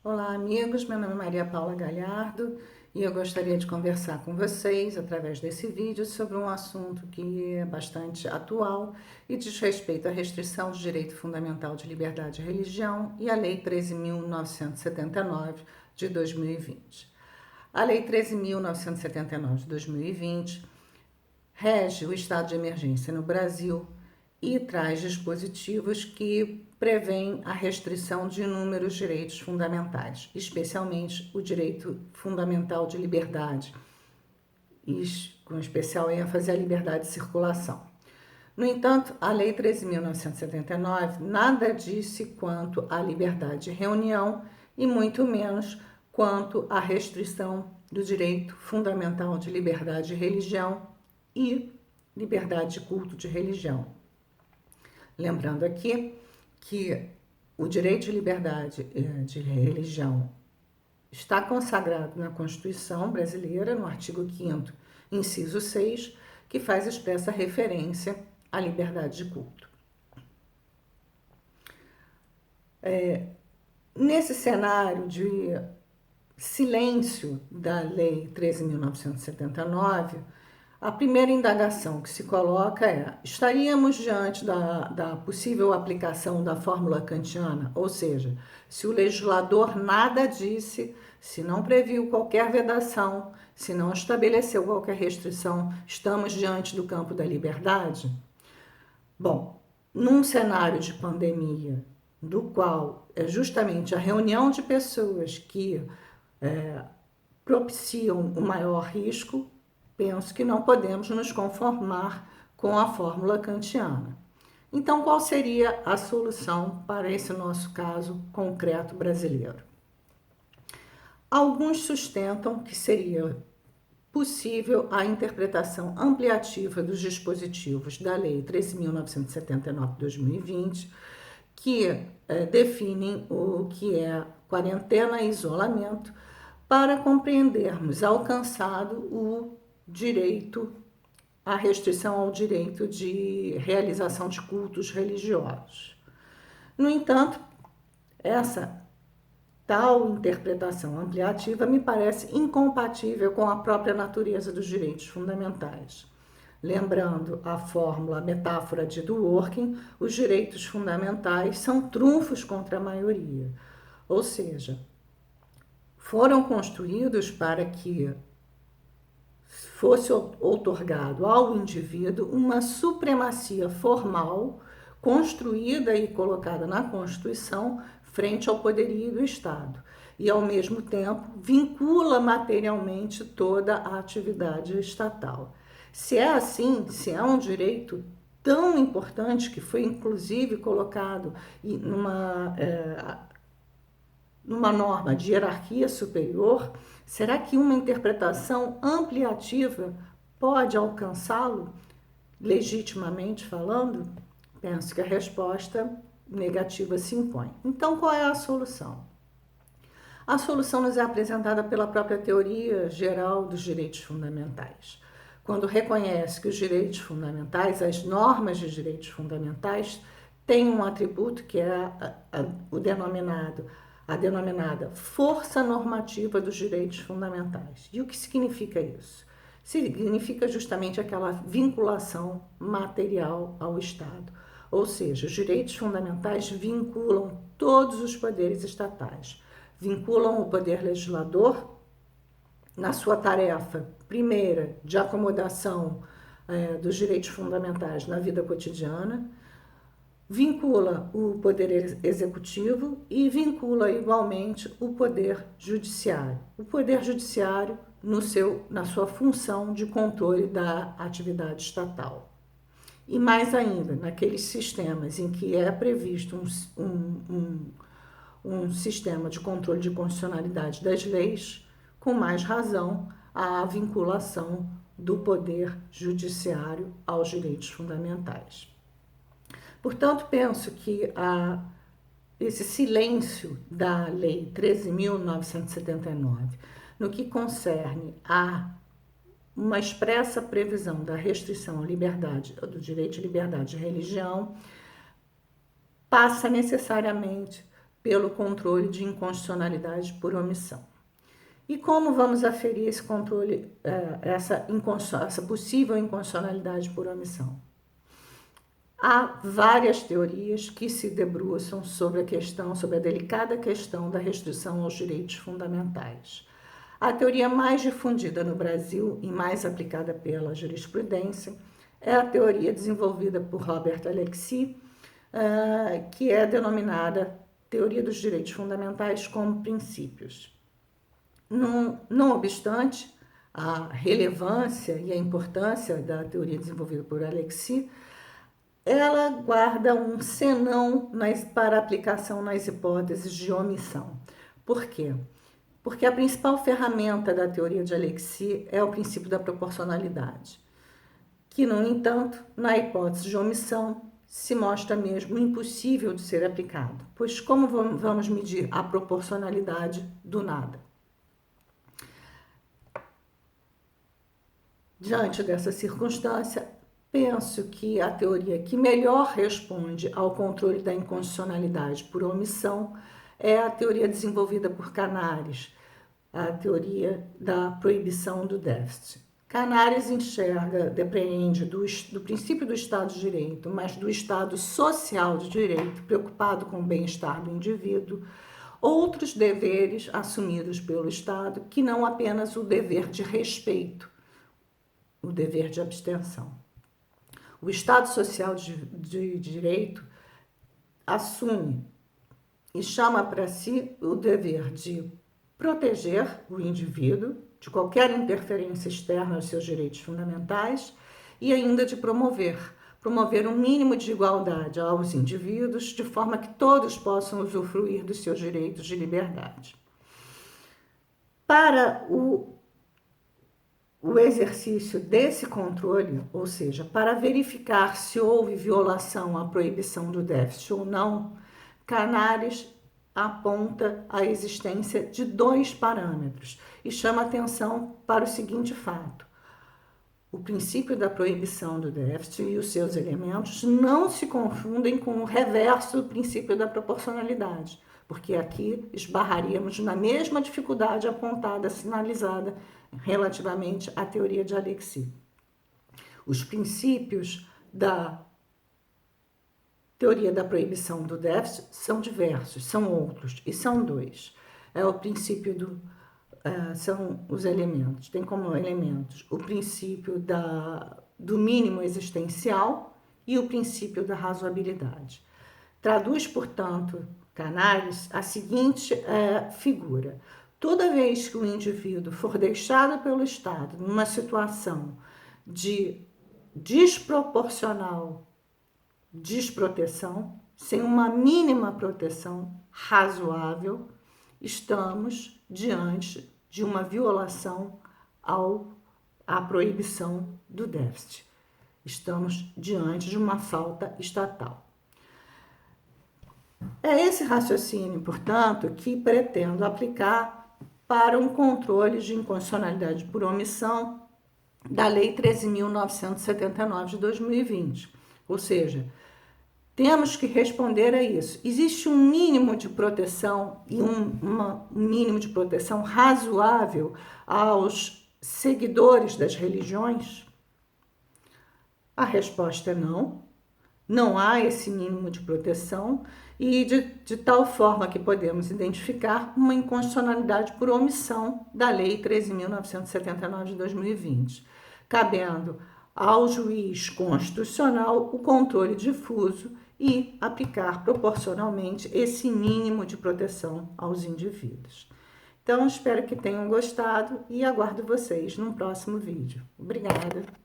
Olá, amigos. Meu nome é Maria Paula Galhardo e eu gostaria de conversar com vocês através desse vídeo sobre um assunto que é bastante atual e diz respeito à restrição do direito fundamental de liberdade de religião e à Lei 13.979 de 2020. A Lei 13.979 de 2020 rege o estado de emergência no Brasil e traz dispositivos que prevêem a restrição de inúmeros direitos fundamentais, especialmente o direito fundamental de liberdade, com especial ênfase à liberdade de circulação. No entanto, a Lei 13.979 nada disse quanto à liberdade de reunião e muito menos quanto à restrição do direito fundamental de liberdade de religião e liberdade de culto de religião. Lembrando aqui que o direito de liberdade de religião está consagrado na Constituição brasileira, no artigo 5º, inciso 6, que faz expressa referência à liberdade de culto. Nesse cenário de silêncio da Lei 13.979, a primeira indagação que se coloca é: estaríamos diante da possível aplicação da fórmula kantiana? Ou seja, se o legislador nada disse, se não previu qualquer vedação, se não estabeleceu qualquer restrição, estamos diante do campo da liberdade? Bom, num cenário de pandemia, do qual é justamente a reunião de pessoas que propiciam o maior risco, penso que não podemos nos conformar com a fórmula kantiana. Então, qual seria a solução para esse nosso caso concreto brasileiro? Alguns sustentam que seria possível a interpretação ampliativa dos dispositivos da Lei 13.979 de 2020, que definem o que é quarentena e isolamento, para compreendermos alcançado o direito, a restrição ao direito de realização de cultos religiosos. No entanto, essa tal interpretação ampliativa me parece incompatível com a própria natureza dos direitos fundamentais. Lembrando a fórmula, a metáfora de Dworkin, os direitos fundamentais são trunfos contra a maioria, ou seja, foram construídos para que fosse outorgado ao indivíduo uma supremacia formal construída e colocada na Constituição frente ao poderio do Estado e, ao mesmo tempo, vincula materialmente toda a atividade estatal. Se é assim, se é um direito tão importante que foi inclusive colocado numa norma de hierarquia superior, será que uma interpretação ampliativa pode alcançá-lo, legitimamente falando? Penso que a resposta negativa se impõe. Então, qual é a solução? A solução nos é apresentada pela própria teoria geral dos direitos fundamentais, quando reconhece que os direitos fundamentais, as normas de direitos fundamentais, têm um atributo que é a denominada força normativa dos direitos fundamentais. E o que significa isso? Significa justamente aquela vinculação material ao Estado. Ou seja, os direitos fundamentais vinculam todos os poderes estatais. Vinculam o poder legislador na sua tarefa, primeira, de acomodação dos direitos fundamentais na vida cotidiana, vincula o poder executivo e vincula igualmente o poder judiciário. O poder judiciário na sua função de controle da atividade estatal. E mais ainda, naqueles sistemas em que é previsto um sistema de controle de constitucionalidade das leis, com mais razão, a vinculação do poder judiciário aos direitos fundamentais. Portanto, penso que esse silêncio da Lei 13.979, no que concerne a uma expressa previsão da restrição à liberdade, do direito de liberdade de religião, passa necessariamente pelo controle de inconstitucionalidade por omissão. E como vamos aferir esse controle, essa possível inconstitucionalidade por omissão? Há várias teorias que se debruçam sobre a delicada questão da restrição aos direitos fundamentais. A teoria mais difundida no Brasil e mais aplicada pela jurisprudência é a teoria desenvolvida por Robert Alexis, que é denominada Teoria dos Direitos Fundamentais como Princípios. Não obstante a relevância e a importância da teoria desenvolvida por Alexis, ela guarda um senão para aplicação nas hipóteses de omissão. Por quê? Porque a principal ferramenta da teoria de Alexis é o princípio da proporcionalidade, que, no entanto, na hipótese de omissão, se mostra mesmo impossível de ser aplicado, pois como vamos medir a proporcionalidade do nada? Diante dessa circunstância, penso que a teoria que melhor responde ao controle da inconstitucionalidade por omissão é a teoria desenvolvida por Canaris, a teoria da proibição do déficit. Canaris depreende do princípio do Estado de Direito, mas do Estado social de direito, preocupado com o bem-estar do indivíduo, outros deveres assumidos pelo Estado, que não apenas o dever de respeito, o dever de abstenção. O Estado social de direito assume e chama para si o dever de proteger o indivíduo de qualquer interferência externa aos seus direitos fundamentais e ainda de promover um mínimo de igualdade aos indivíduos, de forma que todos possam usufruir dos seus direitos de liberdade. Para o exercício desse controle, ou seja, para verificar se houve violação à proibição do déficit ou não, Canaris aponta a existência de 2 parâmetros e chama atenção para o seguinte fato: o princípio da proibição do déficit e os seus elementos não se confundem com o reverso do princípio da proporcionalidade, porque aqui esbarraríamos na mesma dificuldade apontada, sinalizada relativamente à teoria de Alexis. Os princípios da teoria da proibição do déficit são diversos, são outros, e são 2. É o princípio são os elementos, tem como elementos o princípio do mínimo existencial e o princípio da razoabilidade. Traduz, portanto, Canaris a seguinte figura: toda vez que o indivíduo for deixado pelo Estado numa situação de desproporcional desproteção, sem uma mínima proteção razoável, estamos diante de uma violação à proibição do déficit. Estamos diante de uma falta estatal. É esse raciocínio, portanto, que pretendo aplicar para um controle de inconstitucionalidade por omissão da Lei 13.979 de 2020. Ou seja, temos que responder a isso. Existe um mínimo de proteção e um mínimo de proteção razoável aos seguidores das religiões? A resposta é não. Não há esse mínimo de proteção e de tal forma que podemos identificar uma inconstitucionalidade por omissão da Lei 13.979 de 2020, cabendo ao juiz constitucional o controle difuso e aplicar proporcionalmente esse mínimo de proteção aos indivíduos. Então, espero que tenham gostado e aguardo vocês no próximo vídeo. Obrigada!